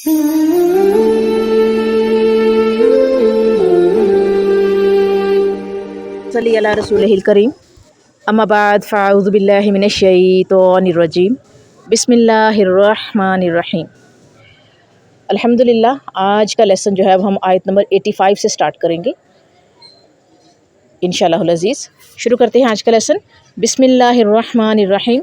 صلی علی رسولہ الکریم، اما بعد فاعوذ باللہ من الشیطان الرجیم، بسم اللہ الرحمن الرحیم۔ الحمدللہ آج کا لیسن جو ہے وہ ہم آیت نمبر 85 سے سٹارٹ کریں گے انشاءاللہ العزیز۔ شروع کرتے ہیں آج کا لیسن۔ بسم اللہ الرحمن الرحیم۔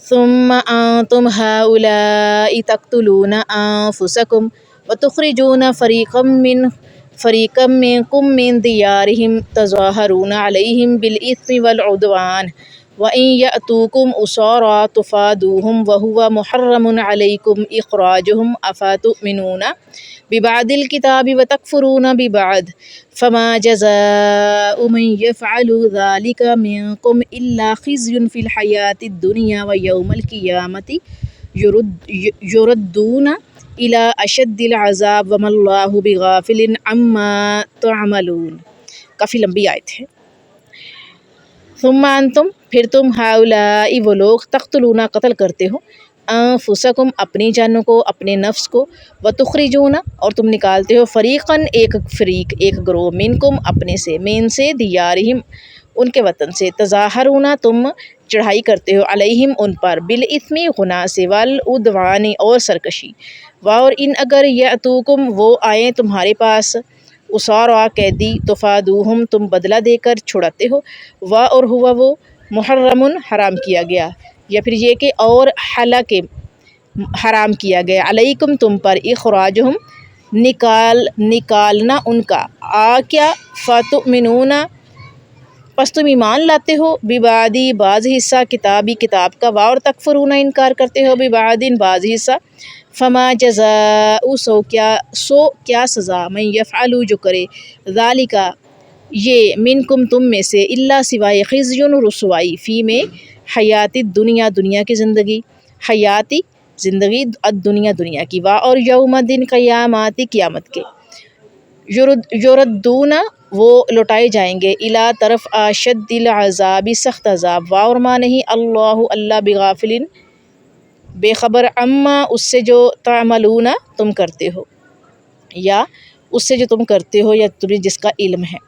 ثم انتم هؤلاء تقتلون انفسکم وتخرجون فریقا منکم من دیارہم تظاہرون علیہم بالإثم والعدوان وإن يأتوكم أسارى تفادوهم وهو محرم عليكم إخراجهم أفتؤمنون ببعض الكتاب وتكفرون ببعض فما جزاء من يفعل ذلك منكم إلا خزي في الحياة الدنيا ويوم القيامة يردون إلى أشد العذاب وما الله بغافل عما تعملون۔ کافی لمبی آیت ہے۔ ثم انتم، پھر تم، ہؤلاء وہ لوگ، تقتلون قتل کرتے ہو، انفسکم اپنی جانوں کو، اپنے نفس کو، وتخرجون اور تم نکالتے ہو، فریقاً ایک فریق، ایک گروہ، منکم اپنے سے، من سے، دیارہم ان کے وطن سے، تظاہرون تم چڑھائی کرتے ہو، علیہم ان پر، بالإثم گناہ سے، والعدوان اور سرکشی، اور ان اگر یأتوکم وہ آئیں تمہارے پاس، اسارا قیدی، تفادوہم تم بدلہ دے کر چھڑاتے ہو، اور ہوا وہ محرم حرام کیا گیا، یا پھر یہ کہ اور حالانکہ حرام کیا گیا، علیکم تم پر، اخراجہم نکالنا ان کا، کیا، فتؤمنون پس تم ایمان لاتے ہو، ببعض بعض حصہ، کتابی کتاب کا، اور تکفرون انکار کرتے ہو، ببعض بعض حصہ، فما جزاء سو کیا سزا، من یفعل جو کرے، ذالک یہ، منکم تم میں سے، الا سوائے، خزی رسوائی، فی میں، حیات دنیا دنیا کی زندگی، حیاتی زندگی، الدنیا دنیا کی، اور یوم دن قیامات قیامت کے، یردون وہ لوٹائے جائیں گے، الا طرف، اشد العذاب سخت عذاب، اور ما نہیں، اللہ بغافل بے خبر، عما اس سے جو، تعملون تم کرتے ہو، یا اس سے جو تم کرتے ہو، یا تمہیں جس کا علم ہے،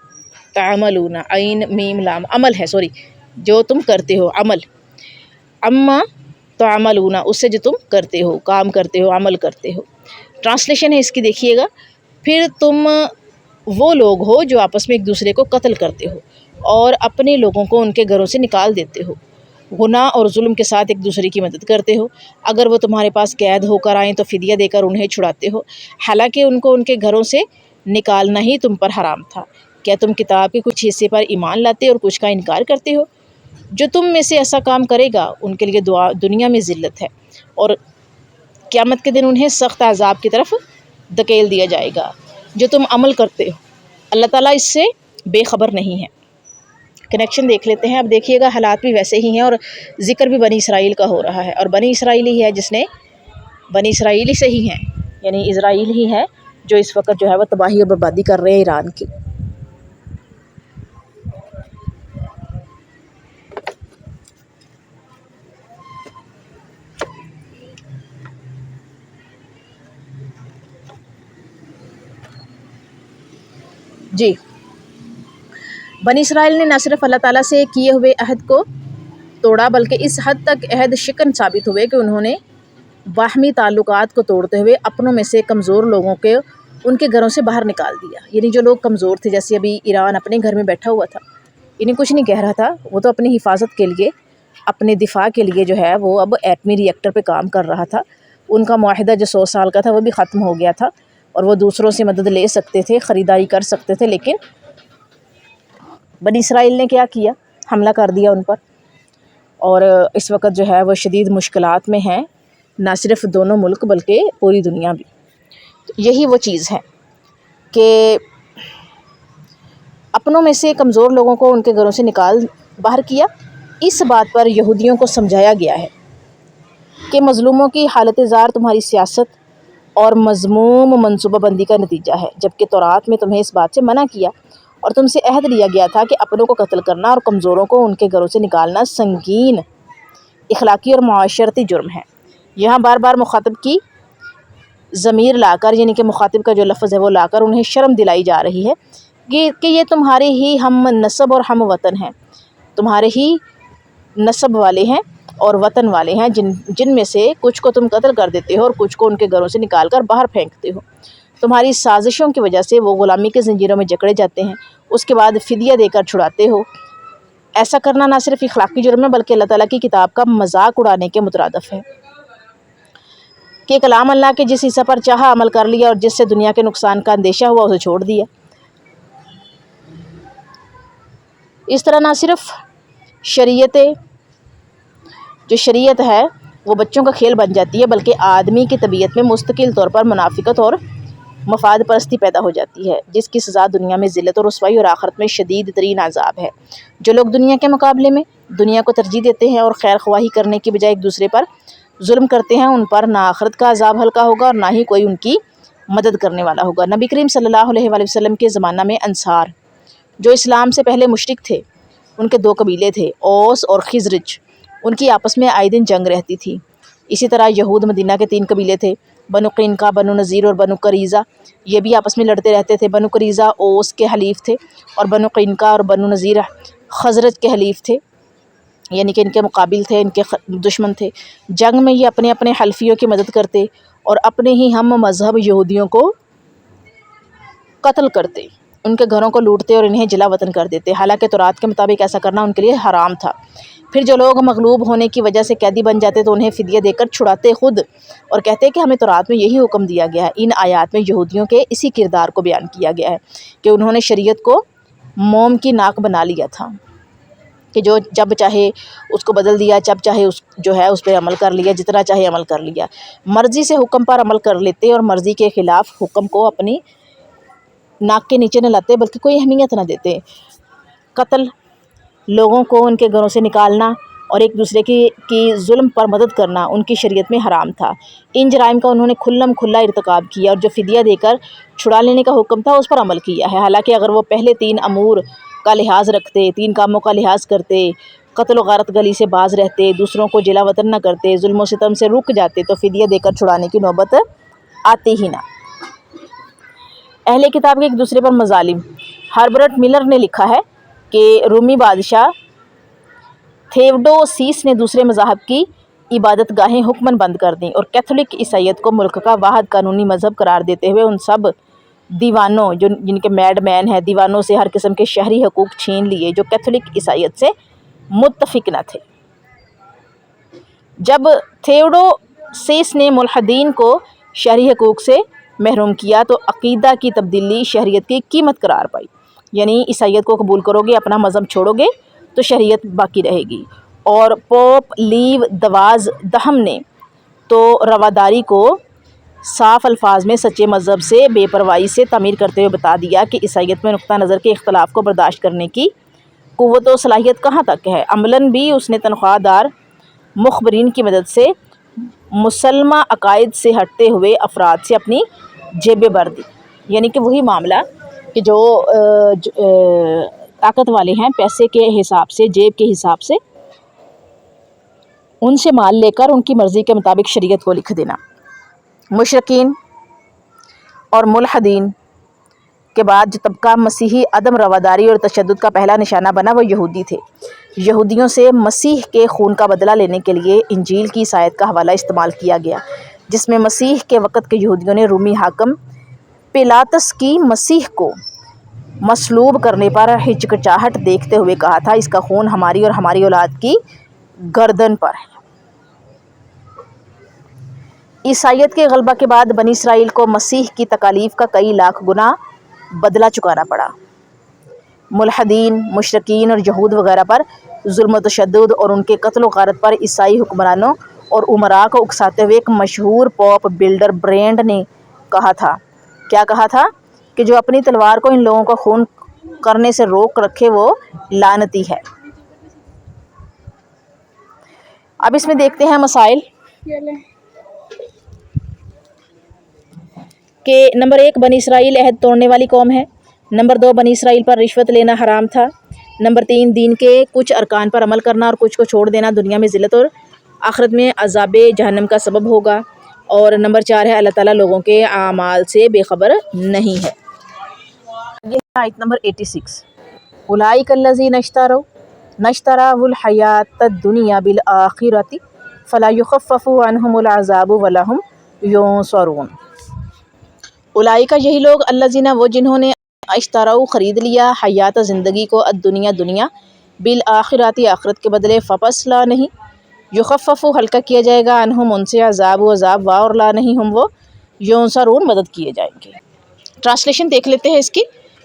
تعملون عین میم لام عمل ہے، سوری، جو تم کرتے ہو عمل، عما تعملون اس سے جو تم کرتے ہو، کام کرتے ہو، عمل کرتے ہو۔ ٹرانسلیشن ہے اس کی، دیکھیے گا۔ پھر تم وہ لوگ ہو جو آپس میں ایک دوسرے کو قتل کرتے ہو اور اپنے لوگوں کو ان کے گھروں سے نکال دیتے ہو، گناہ اور ظلم کے ساتھ ایک دوسرے کی مدد کرتے ہو، اگر وہ تمہارے پاس قید ہو کر آئیں تو فدیہ دے کر انہیں چھڑاتے ہو، حالانکہ ان کو ان کے گھروں سے نکالنا ہی تم پر حرام تھا۔ کیا تم کتاب کے کچھ حصے پر ایمان لاتے اور کچھ کا انکار کرتے ہو؟ جو تم میں سے ایسا کام کرے گا ان کے لیے دنیا میں ذلت ہے، اور قیامت کے دن انہیں سخت عذاب کی طرف دھکیل دیا جائے گا۔ جو تم عمل کرتے ہو، اللہ تعالیٰ اس سے بے خبر نہیں ہے۔ کنیکشن دیکھ لیتے ہیں۔ اب دیکھیے گا، حالات بھی ویسے ہی ہیں اور ذکر بھی بنی اسرائیل کا ہو رہا ہے، اور بنی اسرائیل ہی ہے جس نے، بنی اسرائیل سے ہی ہیں، یعنی اسرائیل ہی ہے جو اس وقت جو ہے وہ تباہی اور بربادی کر رہے ہیں ایران کی۔ جی، بنی اسرائیل نے نہ صرف اللہ تعالیٰ سے کیے ہوئے عہد کو توڑا بلکہ اس حد تک عہد شکن ثابت ہوئے کہ انہوں نے باہمی تعلقات کو توڑتے ہوئے اپنوں میں سے کمزور لوگوں کے ان کے گھروں سے باہر نکال دیا۔ یعنی جو لوگ کمزور تھے، جیسے ابھی ایران اپنے گھر میں بیٹھا ہوا تھا، انہیں کچھ نہیں کہہ رہا تھا، وہ تو اپنی حفاظت کے لیے، اپنے دفاع کے لیے جو ہے وہ اب ایٹمی ری ایکٹر پہ کام کر رہا تھا۔ ان کا معاہدہ جو 100 سال کا تھا وہ بھی ختم ہو گیا تھا، اور وہ دوسروں سے مدد لے سکتے تھے، خریداری کر سکتے تھے، لیکن بنی اسرائیل نے کیا کیا؟ حملہ کر دیا ان پر، اور اس وقت جو ہے وہ شدید مشکلات میں ہیں، نہ صرف دونوں ملک بلکہ پوری دنیا بھی۔ تو یہی وہ چیز ہے کہ اپنوں میں سے کمزور لوگوں کو ان کے گھروں سے نکال باہر کیا۔ اس بات پر یہودیوں کو سمجھایا گیا ہے کہ مظلوموں کی حالت زار تمہاری سیاست اور مذموم منصوبہ بندی کا نتیجہ ہے، جبکہ تورات میں تمہیں اس بات سے منع کیا اور تم سے عہد لیا گیا تھا کہ اپنوں کو قتل کرنا اور کمزوروں کو ان کے گھروں سے نکالنا سنگین اخلاقی اور معاشرتی جرم ہے۔ یہاں بار بار مخاطب کی ضمیر لا کر، یعنی کہ مخاطب کا جو لفظ ہے وہ لا کر انہیں شرم دلائی جا رہی ہے کہ یہ تمہارے ہی ہم نسب اور ہم وطن ہیں، تمہارے ہی نسب والے ہیں اور وطن والے ہیں، جن میں سے کچھ کو تم قتل کر دیتے ہو اور کچھ کو ان کے گھروں سے نکال کر باہر پھینکتے ہو۔ تمہاری سازشوں کی وجہ سے وہ غلامی کے زنجیروں میں جکڑے جاتے ہیں، اس کے بعد فدیہ دے کر چھڑاتے ہو۔ ایسا کرنا نہ صرف اخلاقی جرم ہے بلکہ اللہ تعالیٰ کی کتاب کا مذاق اڑانے کے مترادف ہے کہ کلام اللہ کے جس حصہ پر چاہا عمل کر لیا اور جس سے دنیا کے نقصان کا اندیشہ ہوا اسے چھوڑ دیا۔ اس طرح نہ صرف جو شریعت ہے وہ بچوں کا کھیل بن جاتی ہے، بلکہ آدمی کی طبیعت میں مستقل طور پر منافقت اور مفاد پرستی پیدا ہو جاتی ہے، جس کی سزا دنیا میں ذلت اور رسوائی اور آخرت میں شدید ترین عذاب ہے۔ جو لوگ دنیا کے مقابلے میں دنیا کو ترجیح دیتے ہیں اور خیر خواہی کرنے کی بجائے ایک دوسرے پر ظلم کرتے ہیں، ان پر نہ آخرت کا عذاب ہلکا ہوگا اور نہ ہی کوئی ان کی مدد کرنے والا ہوگا۔ نبی کریم صلی اللہ علیہ وآلہ وسلم کے زمانہ میں انصار جو اسلام سے پہلے مشرک تھے، ان کے 2 قبیلے تھے، اوس اور خزرج، ان کی آپس میں آئے دن جنگ رہتی تھی۔ اسی طرح یہود مدینہ کے 3 قبیلے تھے، بنو قینقاع، بنو نذیر اور بنو قریظہ، یہ بھی آپس میں لڑتے رہتے تھے۔ بنو قریظہ اوس کے حلیف تھے اور بنو قینقاع اور بنو نذیر خزرج کے حلیف تھے، یعنی کہ ان کے مقابل تھے، ان کے دشمن تھے۔ جنگ میں یہ اپنے اپنے حلفیوں کی مدد کرتے اور اپنے ہی ہم مذہب یہودیوں کو قتل کرتے، ان کے گھروں کو لوٹتے اور انہیں جلا وطن کر دیتے، حالانکہ تورات کے مطابق ایسا کرنا ان کے لیے حرام تھا۔ پھر جو لوگ مغلوب ہونے کی وجہ سے قیدی بن جاتے تو انہیں فدیہ دے کر چھڑاتے خود اور کہتے کہ ہمیں تورات میں یہی حکم دیا گیا ہے۔ ان آیات میں یہودیوں کے اسی کردار کو بیان کیا گیا ہے کہ انہوں نے شریعت کو موم کی ناک بنا لیا تھا کہ جو جب چاہے اس کو بدل دیا، جب چاہے اس پہ عمل کر لیا، جتنا چاہے عمل کر لیا، مرضی سے حکم پر عمل کر لیتے اور مرضی کے خلاف حکم کو اپنی ناک کے نیچے نہ لاتے بلکہ کوئی اہمیت نہ دیتے۔ قتل، لوگوں کو ان کے گھروں سے نکالنا اور ایک دوسرے کی ظلم پر مدد کرنا ان کی شریعت میں حرام تھا۔ ان جرائم کا انہوں نے کھلم کھلا ارتکاب کیا اور جو فدیہ دے کر چھڑا لینے کا حکم تھا اس پر عمل کیا ہے، حالانکہ اگر وہ پہلے 3 امور کا لحاظ رکھتے، 3 کاموں کا لحاظ کرتے، قتل و غارت گلی سے باز رہتے، دوسروں کو جلا وطن نہ کرتے، ظلم و ستم سے رک جاتے تو فدیہ دے کر چھڑانے کی نوبت آتی ہی نہ۔ اہل کتاب کے ایک دوسرے پر مظالم۔ ہربرٹ ملر نے لکھا ہے کہ رومی بادشاہ تھیوڈوسیس نے دوسرے مذاہب کی عبادت گاہیں حکماً بند کر دیں اور کیتھولک عیسائیت کو ملک کا واحد قانونی مذہب قرار دیتے ہوئے ان سب دیوانوں جن کے میڈ مین ہیں، دیوانوں سے ہر قسم کے شہری حقوق چھین لیے جو کیتھولک عیسائیت سے متفق نہ تھے۔ جب تھیوڈوسیس نے ملحدین کو شہری حقوق سے محروم کیا تو عقیدہ کی تبدیلی شہریت کی قیمت قرار پائی، یعنی عیسائیت کو قبول کرو گے، اپنا مذہب چھوڑو گے تو شریعت باقی رہے گی۔ اور پوپ لیو دوازدہم نے تو رواداری کو صاف الفاظ میں سچے مذہب سے بے پرواہی سے تعمیر کرتے ہوئے بتا دیا کہ عیسائیت میں نقطہ نظر کے اختلاف کو برداشت کرنے کی قوت و صلاحیت کہاں تک ہے۔ عملاً بھی اس نے تنخواہ دار مخبرین کی مدد سے مسلمہ عقائد سے ہٹتے ہوئے افراد سے اپنی جیبیں بھر دی، یعنی کہ وہی معاملہ کہ جو طاقت والے ہیں، پیسے کے حساب سے، جیب کے حساب سے ان سے مال لے کر ان کی مرضی کے مطابق شریعت کو لکھ دینا۔ مشرکین اور ملحدین کے بعد جو طبقہ مسیحی عدم رواداری اور تشدد کا پہلا نشانہ بنا وہ یہودی تھے۔ یہودیوں سے مسیح کے خون کا بدلہ لینے کے لیے انجیل کی اس آیت کا حوالہ استعمال کیا گیا جس میں مسیح کے وقت کے یہودیوں نے رومی حاکم پیلاطس کی مسیح کو مصلوب کرنے پر ہچکچاہٹ دیکھتے ہوئے کہا تھا، اس کا خون ہماری اور ہماری اولاد کی گردن پر ہے۔ عیسائیت کے غلبہ کے بعد بنی اسرائیل کو مسیح کی تکالیف کا کئی لاکھ گنا بدلہ چکانا پڑا۔ ملحدین، مشرکین اور یہود وغیرہ پر ظلم و تشدد اور ان کے قتل و غارت پر عیسائی حکمرانوں اور امراء کو اکساتے ہوئے ایک مشہور پوپ بلڈر برینڈ نے کہا تھا، کیا کہا تھا کہ جو اپنی تلوار کو ان لوگوں کا خون کرنے سے روک رکھے وہ لعنتی ہے۔ اب اس میں دیکھتے ہیں مسائل کہ نمبر 1 بنی اسرائیل عہد توڑنے والی قوم ہے۔ نمبر 2 بنی اسرائیل پر رشوت لینا حرام تھا۔ نمبر 3 دین کے کچھ ارکان پر عمل کرنا اور کچھ کو چھوڑ دینا دنیا میں ذلت اور آخرت میں عذاب جہنم کا سبب ہوگا۔ اور نمبر 4 ہے اللہ تعالیٰ لوگوں کے اعمال سے بے خبر نہیں ہے۔ یہ آیت نمبر 86، اولئک الذین اشتروا الحیاۃ الدنیا بالآخرۃ فلا یخفف عنہم العذاب ولا هم ینصرون۔ اولئک یہی لوگ، الذین وہ جنہوں نے اشتروا خرید لیا، حیات زندگی کو، الدنیا دنیا، بالآخرۃ آخرت کے بدلے، فپس لا نہیں، یخفف ہلکا کیا جائے گا، عنہم ان سے، عذاب و عذاب، وا اور لا نہیں، ہم وہ، ینصرون مدد کیے جائیں گے۔ ٹرانسلیشن دیکھ لیتے ہیں اس کی۔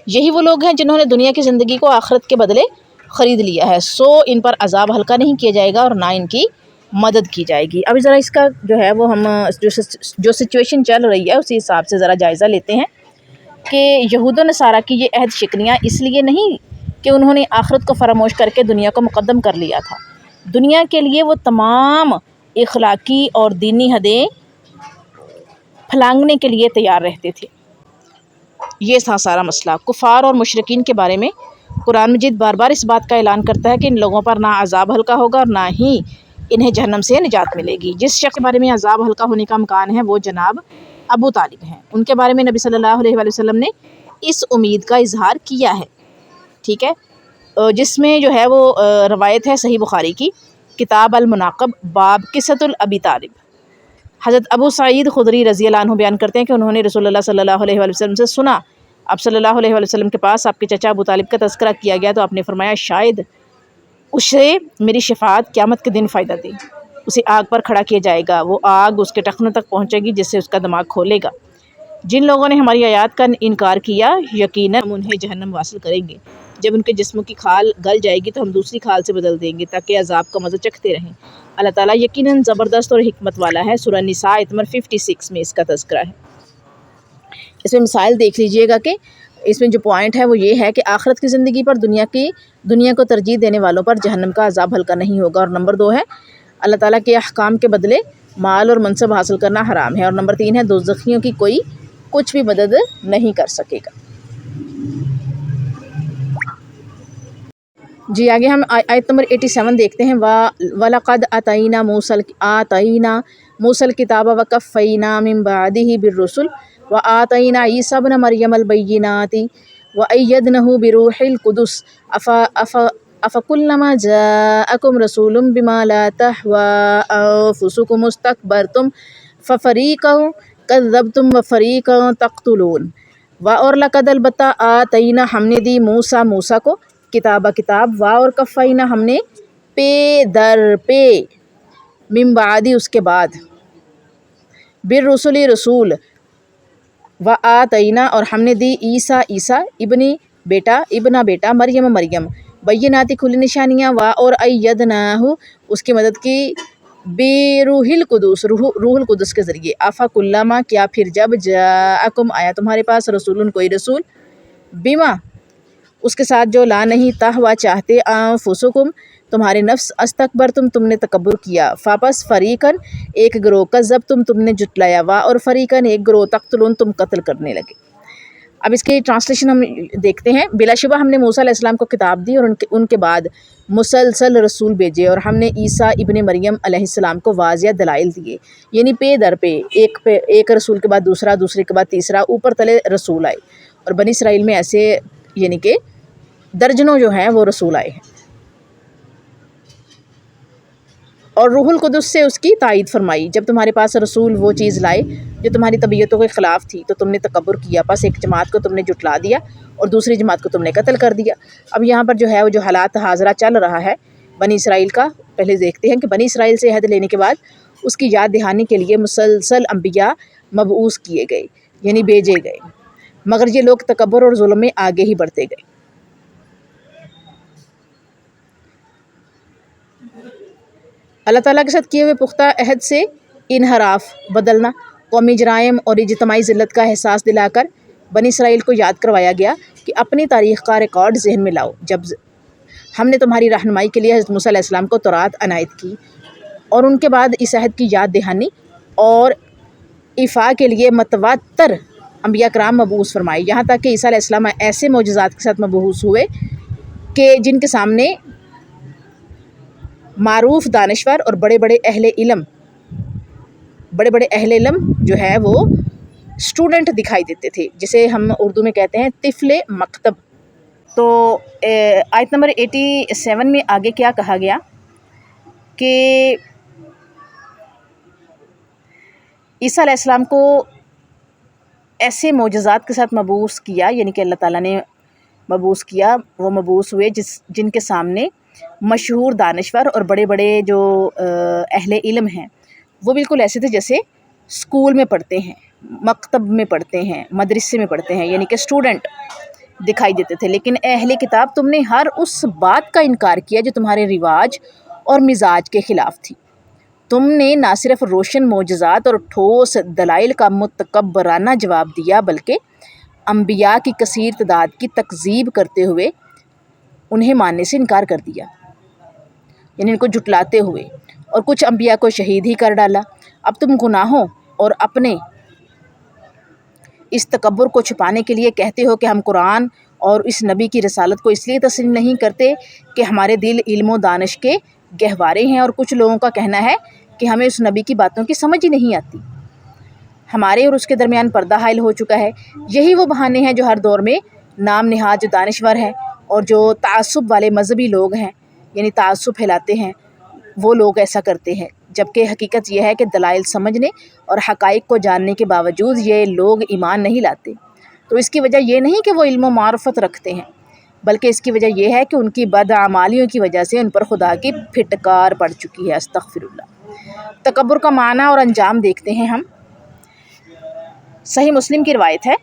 یہی وہ لوگ ہیں جنہوں نے دنیا کی زندگی کو آخرت کے بدلے خرید لیا ہے، سو ان پر عذاب ہلکا نہیں کیا جائے گا اور نہ ان کی مدد کی جائے گی۔ ابھی ذرا اس کا جو ہے وہ ہم جو سچویشن چل رہی ہے اسی حساب سے ذرا جائزہ لیتے ہیں کہ یہود و نصارہ کی یہ عہد شکنیاں اس لیے نہیں کہ انہوں نے آخرت کو فراموش کر کے دنیا کو مقدم کر لیا تھا، دنیا کے لیے وہ تمام اخلاقی اور دینی حدیں پھلانگنے کے لیے تیار رہتے تھے۔ یہ تھا سارا مسئلہ۔ کفار اور مشرکین کے بارے میں قرآن مجید بار بار اس بات کا اعلان کرتا ہے کہ ان لوگوں پر نہ عذاب ہلکا ہوگا اور نہ ہی انہیں جہنم سے نجات ملے گی۔ جس شخص کے بارے میں عذاب ہلکا ہونے کا امکان ہے وہ جناب ابو طالب ہیں۔ ان کے بارے میں نبی صلی اللہ علیہ وآلہ وسلم نے اس امید کا اظہار کیا ہے، ٹھیک ہے، جس میں جو ہے وہ روایت ہے صحیح بخاری کی، کتاب المناقب، باب قصۃ الابی طالب۔ حضرت ابو سعید خدری رضی اللہ عنہ بیان کرتے ہیں کہ انہوں نے رسول اللہ صلی اللہ علیہ وآلہ وسلم سے سنا، آپ صلی اللہ علیہ وآلہ وسلم کے پاس آپ کے چچا ابو طالب کا تذکرہ کیا گیا تو آپ نے فرمایا شاید اسے میری شفاعت قیامت کے دن فائدہ دے، اسے آگ پر کھڑا کیا جائے گا، وہ آگ اس کے ٹخنوں تک پہنچے گی جس سے اس کا دماغ کھولے گا۔ جن لوگوں نے ہماری آیات کا انکار کیا یقیناً ہم انہیں جہنم واصل کریں گے، جب ان کے جسموں کی کھال گل جائے گی تو ہم دوسری کھال سے بدل دیں گے تاکہ عذاب کا مزہ چکھتے رہیں۔ اللہ تعالیٰ یقیناً زبردست اور حکمت والا ہے۔ سورہ نساء آیت نمبر 56 میں اس کا تذکرہ ہے۔ اس میں مثال دیکھ لیجئے گا کہ اس میں جو پوائنٹ ہے وہ یہ ہے کہ آخرت کی زندگی پر دنیا کو ترجیح دینے والوں پر جہنم کا عذاب ہلکا نہیں ہوگا، اور نمبر 2 ہے اللہ تعالیٰ کے احکام کے بدلے مال اور منصب حاصل کرنا حرام ہے، اور نمبر 3 ہے دوزخیوں کی کوئی کچھ بھی مدد نہیں کر سکے گا۔ جی آگے ہم آیت نمبر 87 دیکھتے ہیں۔ وَلَقَدْ آتَيْنَا مُوسَى الْكِتَابَ وَقَفَّيْنَا مِن بَعْدِهِ بِالرُّسُلِ وَآتَيْنَا عِيسَى ابْنَ مَرْيَمَ الْبَيِّنَاتِ وَأَيَّدْنَاهُ بِرُوحِ الْقُدُسِ أَفَكُلَّمَا جَاءَكُمْ رَسُولٌ بِمَا لَا تَهْوَىٰ أَنفُسُكُمُ اسْتَكْبَرْتُمْ فَفَرِيقًا كَذَّبْتُمْ وَفَرِيقًا تَقْتُلُونَ۔ اور لقد البتہ آتینا ہم نے دی موسیٰ کو کتاب، اور کفینا ہم نے پے در پے، من بعدی اس کے بعد، بالرسل رسول، وآتینا اور ہم نے دی عیسیٰ ابن بیٹا، مریم بیناتی کھلی نشانیاں، اور ایدناہ اس کی مدد کی، بروح القدس روح القدس کے ذریعے، افکلما کیا پھر جب، جاءکم آیا تمہارے پاس، رسول کوئی رسول، بما اس کے ساتھ جو لا نہیں، تہوا چاہتے، انفسکم تمہارے نفس، استکبرتم تم نے تکبر کیا، فاپس فریقاً ایک گروہ، کذبتم تم نے جھٹلایا، اور فریقاً ایک گروہ، تقتلون تم قتل کرنے لگے۔ اب اس کی ٹرانسلیشن ہم دیکھتے ہیں۔ بلا شبہ ہم نے موسیٰ علیہ السلام کو کتاب دی اور ان کے بعد مسلسل رسول بھیجے، اور ہم نے عیسیٰ ابن مریم علیہ السلام کو واضح دلائل دیے، یعنی پے در پہ ایک رسول کے بعد دوسرا، دوسرے کے بعد تیسرا، اوپر تلے رسول آئے، اور بنی اسرائیل میں ایسے یعنی کہ درجنوں جو ہیں وہ رسول آئے ہیں، اور روح القدس سے اس کی تائید فرمائی۔ جب تمہارے پاس رسول وہ چیز لائے جو تمہاری طبیعتوں کے خلاف تھی تو تم نے تکبر کیا، پس ایک جماعت کو تم نے جھٹلا دیا اور دوسری جماعت کو تم نے قتل کر دیا۔ اب یہاں پر جو ہے وہ جو حالات حاضرہ چل رہا ہے بنی اسرائیل کا، پہلے دیکھتے ہیں کہ بنی اسرائیل سے عہد لینے کے بعد اس کی یاد دہانی کے لیے مسلسل انبیاء مبعوث کیے گئے، یعنی بھیجے گئے، مگر یہ لوگ تکبر اور ظلم میں آگے ہی بڑھتے گئے۔ اللہ تعالیٰ کے ساتھ کیے ہوئے پختہ عہد سے انحراف، بدلنا، قومی جرائم اور اجتماعی ذلت کا احساس دلا کر بنی اسرائیل کو یاد کروایا گیا کہ اپنی تاریخ کا ریکارڈ ذہن میں لاؤ، جب ہم نے تمہاری رہنمائی کے لیے حضرت موسیٰ علیہ السلام کو تورات عنایت کی، اور ان کے بعد اس عہد کی یاد دہانی اور ایفا کے لیے متواتر انبیاء کرام مبعوث فرمائے، یہاں تک کہ عیسیٰ علیہ السلام ایسے معجزات کے ساتھ مبعوث ہوئے کہ جن کے سامنے معروف دانشور اور بڑے بڑے اہل علم بڑے بڑے اہل علم جو ہے وہ اسٹوڈنٹ دکھائی دیتے تھے، جسے ہم اردو میں کہتے ہیں طفل مکتب۔ تو آیت نمبر 87 میں آگے کیا کہا گیا کہ عیسیٰ علیہ السلام کو ایسے معجزات کے ساتھ مبعوث کیا، یعنی کہ اللہ تعالیٰ نے مبعوث کیا، وہ مبعوث ہوئے جن کے سامنے مشہور دانشور اور بڑے بڑے جو اہل علم ہیں وہ بالکل ایسے تھے جیسے اسکول میں پڑھتے ہیں، مکتب میں پڑھتے ہیں، مدرسے میں پڑھتے ہیں، یعنی کہ اسٹوڈنٹ دکھائی دیتے تھے۔ لیکن اے اہل کتاب، تم نے ہر اس بات کا انکار کیا جو تمہارے رواج اور مزاج کے خلاف تھی۔ تم نے نہ صرف روشن معجزات اور ٹھوس دلائل کا متکبرانہ جواب دیا، بلکہ انبیاء کی کثیر تعداد کی تکذیب کرتے ہوئے انہیں ماننے سے انکار کر دیا، یعنی ان کو جھٹلاتے ہوئے، اور کچھ انبیاء کو شہید ہی کر ڈالا۔ اب تم گناہوں اور اپنے اس تکبر کو چھپانے کے لیے کہتے ہو کہ ہم قرآن اور اس نبی کی رسالت کو اس لیے تسلیم نہیں کرتے کہ ہمارے دل علم و دانش کے گہوارے ہیں، اور کچھ لوگوں کا کہنا ہے کہ ہمیں اس نبی کی باتوں کی سمجھ ہی نہیں آتی، ہمارے اور اس کے درمیان پردہ حائل ہو چکا ہے۔ یہی وہ بہانے ہیں جو ہر دور میں نام نہاد جو دانشور ہیں اور جو تعصب والے مذہبی لوگ ہیں، یعنی تعصب پھیلاتے ہیں، وہ لوگ ایسا کرتے ہیں، جبکہ حقیقت یہ ہے کہ دلائل سمجھنے اور حقائق کو جاننے کے باوجود یہ لوگ ایمان نہیں لاتے۔ تو اس کی وجہ یہ نہیں کہ وہ علم و معرفت رکھتے ہیں، بلکہ اس کی وجہ یہ ہے کہ ان کی بدعمالیوں کی وجہ سے ان پر خدا کی پھٹکار پڑ چکی ہے۔ استغفر اللہ۔ تکبر کا معنی اور انجام دیکھتے ہیں ہم۔ صحیح مسلم کی روایت ہے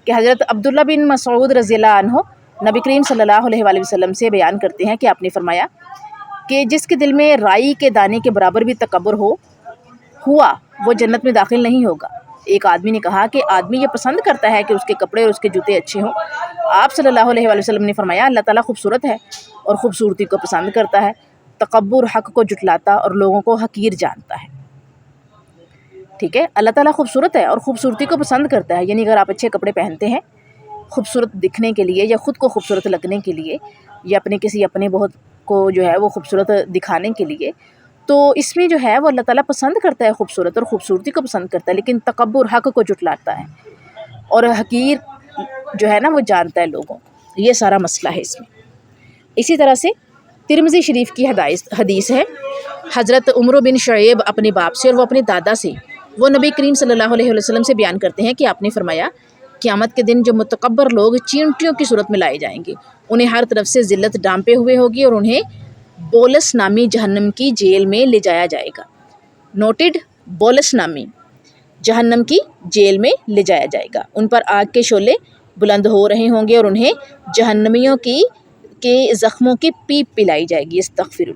کہ حضرت عبداللہ بن مسعود رضی اللہ عنہ نبی کریم صلی اللہ علیہ وآلہ وسلم سے بیان کرتے ہیں کہ آپ نے فرمایا کہ جس کے دل میں رائی کے دانے کے برابر بھی تکبر ہوا وہ جنت میں داخل نہیں ہوگا۔ ایک آدمی نے کہا کہ آدمی یہ پسند کرتا ہے کہ اس کے کپڑے اور اس کے جوتے اچھے ہوں۔ آپ صلی اللہ علیہ وآلہ وسلم نے فرمایا اللہ تعالیٰ خوبصورت ہے اور خوبصورتی کو پسند کرتا ہے۔ تکبر حق کو جھٹلاتا اور لوگوں کو حقیر جانتا ہے۔ ٹھیک ہے، اللہ تعالیٰ خوبصورت ہے اور خوبصورتی کو پسند کرتا ہے، یعنی اگر آپ اچھے کپڑے پہنتے ہیں خوبصورت دکھنے کے لیے یا خود کو خوبصورت لگنے کے لیے یا اپنے بہت کو جو ہے وہ خوبصورت دکھانے کے لیے، تو اس میں جو ہے وہ اللہ تعالیٰ پسند کرتا ہے خوبصورت اور خوبصورتی کو پسند کرتا ہے، لیکن تکبر حق کو جھٹلاتا ہے اور حقیر جو ہے نا وہ جانتا ہے لوگوں کو۔ یہ سارا مسئلہ ہے اس میں۔ اسی طرح سے ترمذی شریف کی حدیث ہے، حضرت عمر بن شعیب اپنے باپ سے اور وہ اپنے دادا سے، وہ نبی کریم صلی اللہ علیہ وسلم سے بیان کرتے ہیں کہ آپ نے فرمایا قیامت کے دن جو متکبر لوگ چینٹیوں کی صورت میں لائے جائیں گے، انہیں ہر طرف سے ذلت ڈانپے ہوئے ہوگی اور انہیں بولس نامی جہنم کی جیل میں لے جایا جائے گا۔ نوٹڈ، بولس نامی جہنم کی جیل میں لے جایا جائے گا۔ ان پر آگ کے شعلے بلند ہو رہے ہوں گے اور انہیں جہنمیوں کے زخموں کی پیپ پلائی جائے گی۔ استغفر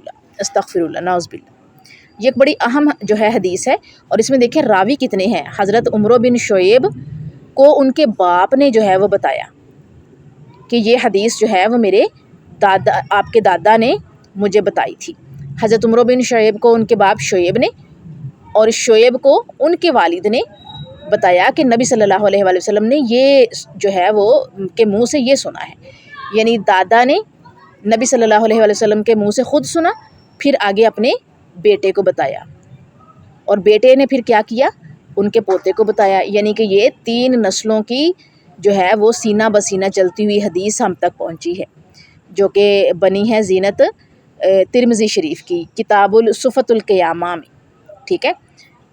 اللہ، نعوذ باللہ۔ یہ ایک بڑی اہم جو ہے حدیث ہے، اور اس میں دیکھیں راوی کتنے ہیں۔ حضرت عمر بن شعیب کو ان کے باپ نے جو ہے وہ بتایا کہ یہ حدیث جو ہے وہ میرے دادا، آپ کے دادا نے مجھے بتائی تھی۔ حضرت عمر بن شعیب کو ان کے باپ شعیب نے اور شعیب کو ان کے والد نے بتایا کہ نبی صلی اللہ علیہ وآلہ وسلم نے یہ جو ہے وہ کے منہ سے یہ سنا ہے، یعنی دادا نے نبی صلی اللہ علیہ وآلہ وسلم کے منہ سے خود سنا، پھر آگے اپنے بیٹے کو بتایا، اور بیٹے نے پھر کیا کیا، ان کے پوتے کو بتایا، یعنی کہ یہ 3 نسلوں کی جو ہے وہ سینہ بسینہ چلتی ہوئی حدیث ہم تک پہنچی ہے، جو کہ بنی ہے زینت ترمذی شریف کی کتاب الصفۃ القیامہ میں۔ ٹھیک ہے،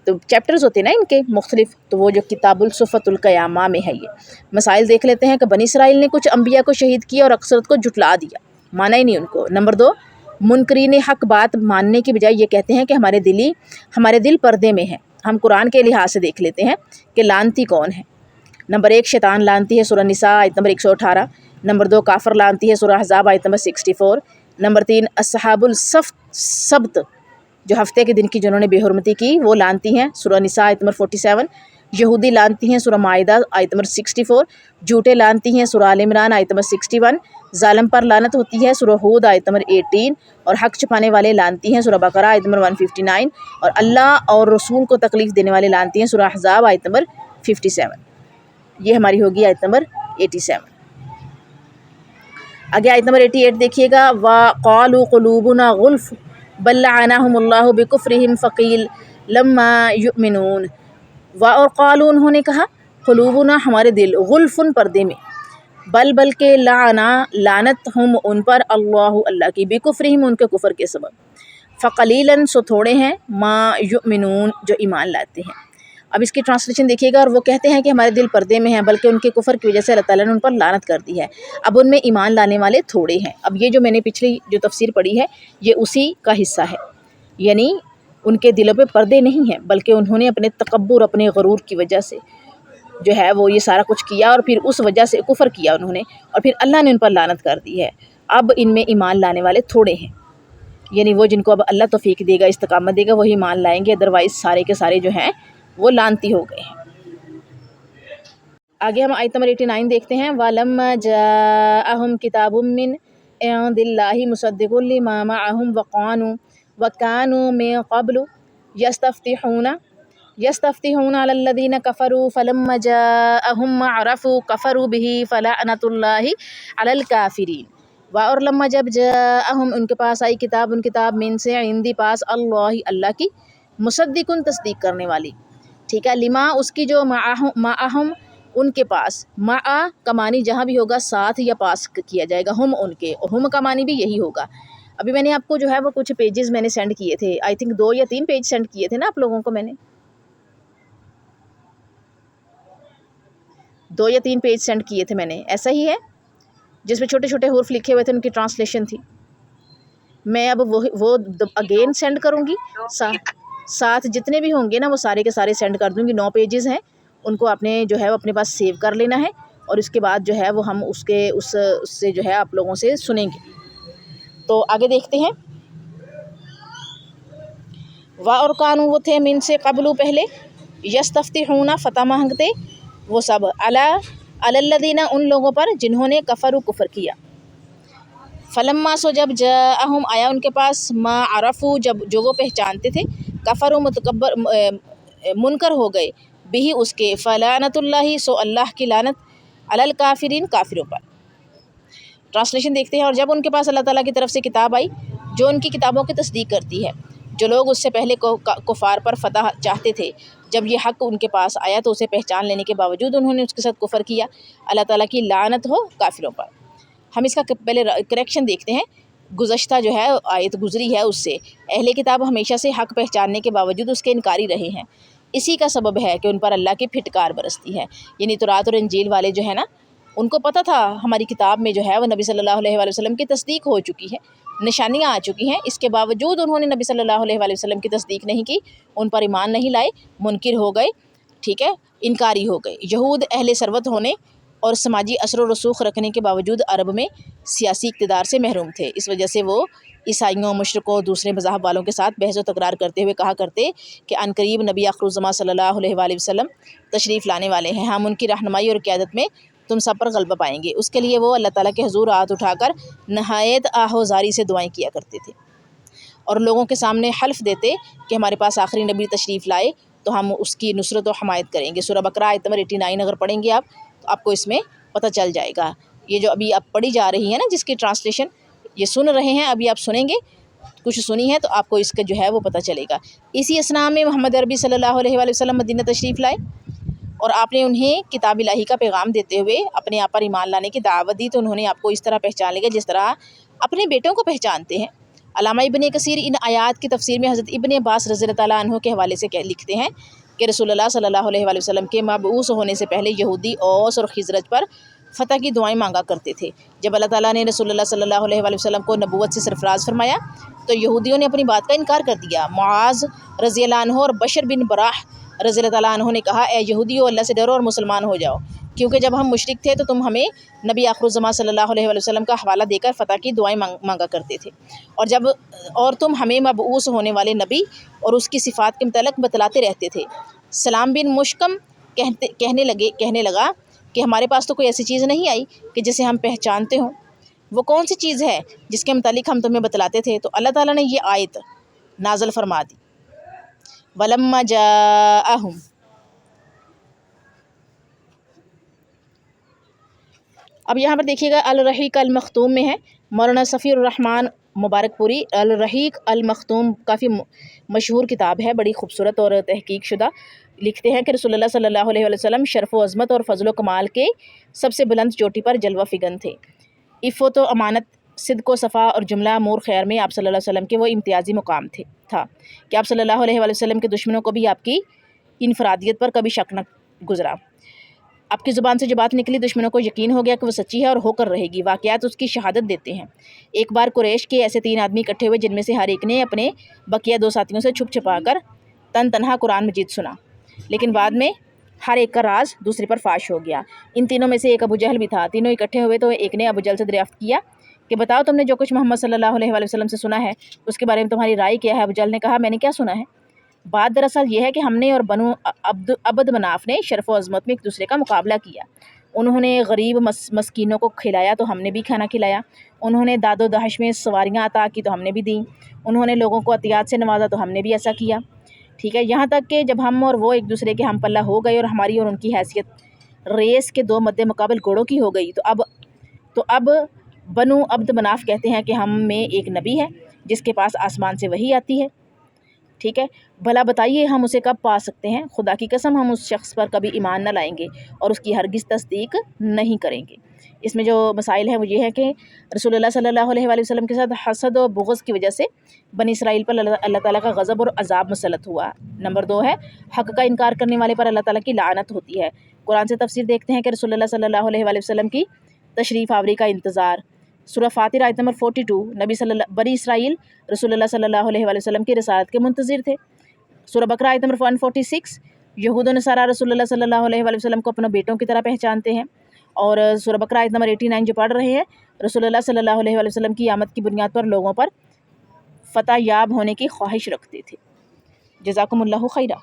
تو چیپٹرز ہوتے ہیں نا ان کے مختلف، تو وہ جو کتاب الصفۃ القیامہ میں ہے یہ مسائل دیکھ لیتے ہیں کہ بنی اسرائیل نے کچھ انبیاء کو شہید کیا اور اکثرت کو جھٹلا دیا، مانا ہی نہیں ان کو۔ نمبر 2، منکرین حق بات ماننے کی بجائے یہ کہتے ہیں کہ ہمارے دل پردے میں ہیں۔ ہم قرآن کے لحاظ سے دیکھ لیتے ہیں کہ لعنتی کون ہے۔ نمبر 1، شیطان لعنتی ہے، سورہ نساء آیت نمبر 118۔ نمبر 2، کافر لعنتی ہے، سورہ احزاب آیت نمبر 64۔ نمبر 3، اصحاب السبت جو ہفتے کے دن کی جنہوں نے بے حرمتی کی وہ لعنتی ہیں، سورہ نساء آیت نمبر 47۔ یہودی لعنتی ہیں، سورہ مائدہ آیت نمبر 64۔ جھوٹے لعنتی ہیں، سورہ آل عمران آیت نمبر 61۔ ظالم پر لعنت ہوتی ہے، سورہ ہود آیت نمبر 18۔ اور حق چھپانے والے لعنتی ہیں، سورہ بقرہ آیت نمبر 159۔ اور اللہ اور رسول کو تکلیف دینے والے لعنتی ہیں، سورہ احزاب آیت نمبر 57۔ یہ ہماری ہوگی آیت نمبر 87۔ آگے آیت نمبر 88 دیکھیے گا، وَقَالُوا قُلُوبُنَا غُلْفٌ بَل لَّعَنَهُمُ اللَّهُ بِكُفْرِهِمْ فَقِيلَ لما یؤمنون، اور قالوا انہوں نے کہا قلوبنا ہمارے دل غلفن پردے میں، بلکہ لعنت ہم ان پر اللہ کی بکفرہم ان کے کفر کے سبب، فقلیلاً سو تھوڑے ہیں ما یؤمنون جو ایمان لاتے ہیں۔ اب اس کی ٹرانسلیشن دیکھیے گا، اور وہ کہتے ہیں کہ ہمارے دل پردے میں ہیں بلکہ ان کے کفر کی وجہ سے اللہ تعالیٰ نے ان پر لعنت کر دی ہے، اب ان میں ایمان لانے والے تھوڑے ہیں۔ اب یہ جو میں نے پچھلی جو تفسیر پڑھی ہے یہ اسی کا حصہ ہے، یعنی ان کے دلوں پہ پردے نہیں ہیں بلکہ انہوں نے اپنے تکبر، اپنے غرور کی وجہ سے جو ہے وہ یہ سارا کچھ کیا، اور پھر اس وجہ سے کفر کیا انہوں نے، اور پھر اللہ نے ان پر لعنت کر دی ہے۔ اب ان میں ایمان لانے والے تھوڑے ہیں، یعنی وہ جن کو اب اللہ توفیق دے گا، استقامت دے گا، وہی ایمان لائیں گے، ادروائز سارے کے سارے جو ہیں وہ لعنتی ہو گئے ہیں۔ آگے ہم آیت نمبر 89 دیکھتے ہیں، وَلَمَّا جَاءَهُمْ كِتَابٌ مِّنْ عِندِ اللَّهِ مُصَدِّقٌ لِّمَا مَعَهُمْ وَكَانُوا مِن قَبْلُ يَسْتَفْتِحُونَ عَلَى الَّذِينَ كَفَرُوا فَلَمَّا جَاءَهُم مَّا عَرَفُوا كَفَرُوا بِهِ فَلَعْنَةُ اللَّهِ عَلَى الْكَافِرِينَ۔ اور لما جب جاءہم ان کے پاس آئی کتاب، ان کتاب من سے عندی پاس اللہ کی، مصدقن تصدیق کرنے والی، ٹھیک ہے، لما اس کی جو معہم ان کے پاس، مع کا معنی جہاں بھی ہوگا ساتھ یا پاس کیا جائے گا، ہم ان کے، ہم کا معنی بھی یہی ہوگا۔ ابھی میں نے آپ کو جو ہے وہ کچھ پیجز میں نے سینڈ کیے تھے، آئی تھنک 2 یا 3 پیج سینڈ کیے تھے نا آپ لوگوں کو، میں نے 2 یا 3 پیج سینڈ کیے تھے میں نے، ایسا ہی ہے، جس میں چھوٹے چھوٹے حروف لکھے ہوئے تھے، ان کی ٹرانسلیشن تھی۔ میں اب وہ اگین سینڈ کروں گی، ساتھ جتنے بھی ہوں گے نا وہ سارے کے سارے سینڈ کر دوں گی۔ 9 پیجز ہیں، ان کو آپ نے جو ہے وہ اپنے پاس سیو کر لینا ہے، اور اس کے بعد جو ہے وہ ہم اس سے جو ہے آپ لوگوں سے سنیں گے۔ تو آگے دیکھتے ہیں، اور کانو وہ تھے من سے قبل پہلے، یستفتحون فتح مانگتے وہ سب، علی الذین ان لوگوں پر جنہوں نے کفر کیا، فلما سو جب جاءہم آیا ان کے پاس، ما عرفو جب جو وہ پہچانتے تھے، کفر و متکبر منکر ہو گئے، بھی اس کے، فلعنت اللہ سو اللہ کی لعنت، علی الکافرین کافروں پر۔ ٹرانسلیشن دیکھتے ہیں، اور جب ان کے پاس اللہ تعالیٰ کی طرف سے کتاب آئی جو ان کی کتابوں کی تصدیق کرتی ہے، جو لوگ اس سے پہلے کفار پر فتح چاہتے تھے، جب یہ حق ان کے پاس آیا تو اسے پہچان لینے کے باوجود انہوں نے اس کے ساتھ کفر کیا، اللہ تعالیٰ کی لعنت ہو کافروں پر۔ ہم اس کا پہلے کریکشن دیکھتے ہیں، گزشتہ جو ہے آیت گزری ہے اس سے، اہل کتاب ہمیشہ سے حق پہچاننے کے باوجود اس کے انکاری رہے ہیں، اسی کا سبب ہے کہ ان پر اللہ کی پھٹکار برستی ہے، یعنی تورات اور انجیل والے جو ہے نا، ان کو پتہ تھا ہماری کتاب میں جو ہے وہ نبی صلی اللہ علیہ وآلہ وسلم کی تصدیق ہو چکی ہے، نشانیاں آ چکی ہیں، اس کے باوجود انہوں نے نبی صلی اللہ علیہ وآلہ وسلم کی تصدیق نہیں کی، ان پر ایمان نہیں لائے، منکر ہو گئے، ٹھیک ہے، انکاری ہو گئے۔ یہود اہل ثروت ہونے اور سماجی اثر و رسوخ رکھنے کے باوجود عرب میں سیاسی اقتدار سے محروم تھے، اس وجہ سے وہ عیسائیوں، مشرکوں، دوسرے مذاہب والوں کے ساتھ بحث و تکرار کرتے ہوئے کہا کرتے کہ عنقریب نبی آخر الزماں صلی اللہ علیہ وآلہ وسلم تشریف لانے والے ہیں، ہم ان کی رہنمائی اور قیادت میں تم سب پر غلبہ پائیں گے۔ اس کے لیے وہ اللہ تعالیٰ کے حضور ہاتھ اٹھا کر نہایت آہوزاری سے دعائیں کیا کرتے تھے، اور لوگوں کے سامنے حلف دیتے کہ ہمارے پاس آخری نبی تشریف لائے تو ہم اس کی نصرت و حمایت کریں گے۔ سورہ بقرہ آیت نمبر 89 اگر پڑھیں گے آپ تو آپ کو اس میں پتہ چل جائے گا۔ یہ جو ابھی آپ پڑھی جا رہی ہے نا، جس کی ٹرانسلیشن یہ سن رہے ہیں، ابھی آپ سنیں گے، کچھ سنی ہے تو آپ کو اس کا جو ہے وہ پتہ چلے گا۔ اسی اثناء میں محمد عربی صلی اللہ علیہ وآلہ وسلم مدینہ تشریف لائے، اور آپ نے انہیں کتاب الہی کا پیغام دیتے ہوئے اپنے آپ پر ایمان لانے کی دعوت دی، تو انہوں نے آپ کو اس طرح پہچان لیا جس طرح اپنے بیٹوں کو پہچانتے ہیں۔ علامہ ابن کثیر ان آیات کی تفسیر میں حضرت ابن عباس رضی اللہ تعالیٰ عنہ کے حوالے سے لکھتے ہیں کہ رسول اللہ صلی اللہ علیہ وآلہ وسلم کے مبعوث ہونے سے پہلے یہودی اوس اور خزرج پر فتح کی دعائیں مانگا کرتے تھے۔ جب اللہ تعالیٰ نے رسول اللہ صلی اللہ علیہ وآلہ وسلم کو نبوت سے سرفراز فرمایا تو یہودیوں نے اپنی بات کا انکار کر دیا۔ معاذ رضی اللہ عنہ اور بشر بن براہ رضی اللہ تعالیٰ عنہ نے کہا، اے یہودیو، اللہ سے ڈرو اور مسلمان ہو جاؤ، کیونکہ جب ہم مشرک تھے تو تم ہمیں نبی آخر الزماں صلی اللہ علیہ وآلہ وسلم کا حوالہ دے کر فتح کی دعائیں مانگا کرتے تھے، اور تم ہمیں مبعوث ہونے والے نبی اور اس کی صفات کے متعلق بتلاتے رہتے تھے۔ سلام بن مشکم کہنے لگا کہ ہمارے پاس تو کوئی ایسی چیز نہیں آئی کہ جسے ہم پہچانتے ہوں، وہ کون سی چیز ہے جس کے متعلق ہم تمہیں بتلاتے تھے؟ تو اللہ تعالیٰ نے یہ آیت نازل فرما دی، وَلَمَّا جَاءَهُمْ۔ اب یہاں پر دیکھیے گا الرحیق المختوم میں ہے، مولانا صفی الرحمن مبارک پوری الرحیق المختوم کافی مشہور کتاب ہے، بڑی خوبصورت اور تحقیق شدہ. لکھتے ہیں کہ رسول اللہ صلی اللہ علیہ وسلم شرف و عظمت اور فضل و کمال کے سب سے بلند چوٹی پر جلوہ فگن تھے. عفت و امانت، صدق و صفا اور جملہ امور خیر میں آپ صلی اللہ علیہ وسلم کے وہ امتیازی مقام تھا کہ آپ صلی اللہ علیہ وسلم کے دشمنوں کو بھی آپ کی انفرادیت پر کبھی شک نہ گزرا. آپ کی زبان سے جو بات نکلی دشمنوں کو یقین ہو گیا کہ وہ سچی ہے اور ہو کر رہے گی. واقعات اس کی شہادت دیتے ہیں. ایک بار قریش کے ایسے 3 آدمی اکٹھے ہوئے جن میں سے ہر ایک نے اپنے بقیہ 2 ساتھیوں سے چھپ چھپا کر تنہا قرآن مجید سنا، لیکن بعد میں ہر ایک کا راز دوسرے پر فاش ہو گیا. ان تینوں میں سے ایک ابو جہل بھی تھا. تینوں اکٹھے ہوئے تو ایک نے ابو جہل سے دریافت کیا کہ بتاؤ تم نے جو کچھ محمد صلی اللہ علیہ وسلم سے سنا ہے اس کے بارے میں تمہاری رائے کیا ہے؟ ابو جہل نے کہا میں نے کیا سنا ہے، بات دراصل یہ ہے کہ ہم نے اور بنو عبد مناف نے شرف و عظمت میں ایک دوسرے کا مقابلہ کیا. انہوں نے غریب مسکینوں کو کھلایا تو ہم نے بھی کھانا کھلایا. انہوں نے داد و دہش میں سواریاں عطا کی تو ہم نے بھی دیں. انہوں نے لوگوں کو عطیات سے نوازا تو ہم نے بھی ایسا کیا. ٹھیک ہے، یہاں تک کہ جب ہم اور وہ ایک دوسرے کے ہم پلہ ہو گئے اور ہماری اور ان کی حیثیت ریس کے 2 مد مقابل گھوڑوں کی ہو گئی تو اب بنو عبد مناف کہتے ہیں کہ ہم میں ایک نبی ہے جس کے پاس آسمان سے وحی آتی ہے. ٹھیک ہے، بھلا بتائیے ہم اسے کب پا سکتے ہیں؟ خدا کی قسم ہم اس شخص پر کبھی ایمان نہ لائیں گے اور اس کی ہرگز تصدیق نہیں کریں گے. اس میں جو مسائل ہیں وہ یہ ہے کہ رسول اللہ صلی اللہ علیہ وآلہ وسلم کے ساتھ حسد و بغض کی وجہ سے بنی اسرائیل پر اللہ تعالیٰ کا غضب اور عذاب مسلط ہوا. نمبر 2 ہے حق کا انکار کرنے والے پر اللہ تعالیٰ کی لعنت ہوتی ہے. قرآن سے تفسیر دیکھتے ہیں کہ رسول اللہ صلی اللہ علیہ وآلہ وسلم کی تشریف آوری کا انتظار. سورہ فاتر آیت نمبر 42 بنی اسرائیل رسول اللہ صلی اللہ علیہ وآلہ وسلم کی رسالت کے منتظر تھے. سورہ بقرہ آیت نمبر 146 یہود و نصارہ رسول اللہ صلی اللہ علیہ وآلہ وسلم کو اپنے بیٹوں کی طرح پہچانتے ہیں. اور سورہ بقرہ آیت نمبر 89 جو پڑھ رہے ہیں رسول اللہ صلی اللہ علیہ وآلہ وسلم کی آمد کی بنیاد پر لوگوں پر فتح یاب ہونے کی خواہش رکھتے تھے. جزاکم اللہ خیرہ.